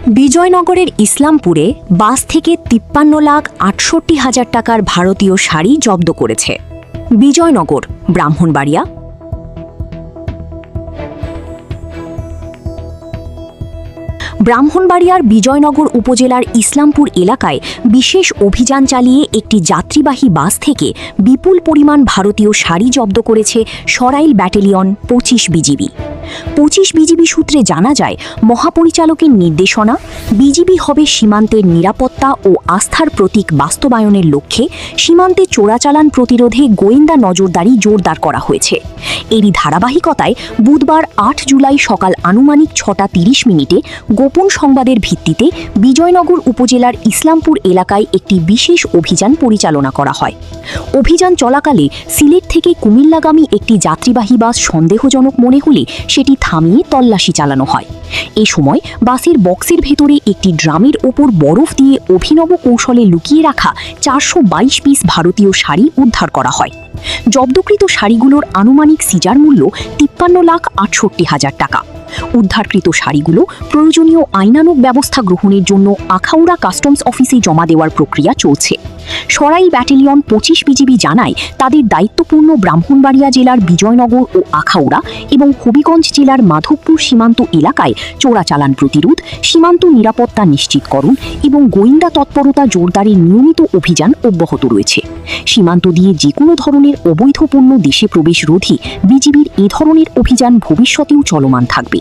বিজয়নগরের ইসলামপুরে বাস থেকে ৫৩,৬৮,০০০ টাকার ভারতীয় শাড়ি জব্দ করেছে বিজয়নগর, ব্রাহ্মণবাড়িয়া। ব্রাহ্মণবাড়িয়ার বিজয়নগর উপজেলার ইসলামপুর এলাকায় বিশেষ অভিযান চালিয়ে একটি যাত্রীবাহী বাস থেকে বিপুল পরিমাণ ভারতীয় শাড়ি জব্দ করেছে সরাইল ব্যাটালিয়ন ২৫ বিজিবি। ২৫ বিজিবি সূত্রে জানা যায়, মহাপরিচালকের নির্দেশনা, বিজিবি হবে সীমান্তের নিরাপত্তা ও আস্থার প্রতীক বাস্তবায়নের লক্ষ্যে সীমান্তে চোরাচালান প্রতিরোধে গোয়েন্দা নজরদারি জোরদার করা হয়েছে। এরই ধারাবাহিকতায় বুধবার ৮ জুলাই সকাল আনুমানিক ৬টা ৩০ গোপন সংবাদের ভিত্তিতে বিজয়নগর উপজেলার ইসলামপুর এলাকায় একটি বিশেষ অভিযান পরিচালনা করা হয়। অভিযান চলাকালে সিলেট থেকে কুমিল্লাগামী একটি যাত্রীবাহী বাস সন্দেহজনক মনে হলে সেটি থামিয়ে তল্লাশি চালানো হয়। এ সময় বাসের বক্সের ভেতরে একটি ড্রামের ওপর বরফ দিয়ে অভিনব কৌশলে লুকিয়ে রাখা ৪২২ পিস ভারতীয় শাড়ি উদ্ধার করা হয়। জব্দকৃত শাড়িগুলোর আনুমানিক সিজার মূল্য ৫৩,৬৮,০০০ টাকা। উদ্ধারকৃত শাড়িগুলো প্রয়োজনীয় আইনানুগ ব্যবস্থা গ্রহণের জন্য আখাউড়া কাস্টমস অফিসে জমা দেওয়ার প্রক্রিয়া চলছে। সরাইল ব্যাটালিয়ন ২৫ বিজিবি জানায়, তাদের দায়িত্বপূর্ণ ব্রাহ্মণবাড়িয়া জেলার বিজয়নগর ও আখাউড়া এবং হবিগঞ্জ জেলার মাধবপুর সীমান্ত এলাকায় চোরাচালান প্রতিরোধ, সীমান্ত নিরাপত্তা নিশ্চিতকরণ এবং গোয়েন্দা তৎপরতা জোরদারের নিয়মিত অভিযান অব্যাহত রয়েছে। সীমান্ত দিয়ে যে কোনো ধরনের অবৈধ পণ্য দেশে প্রবেশ রোধে বিজিবির এ ধরনের অভিযান ভবিষ্যতেও চলমান থাকবে।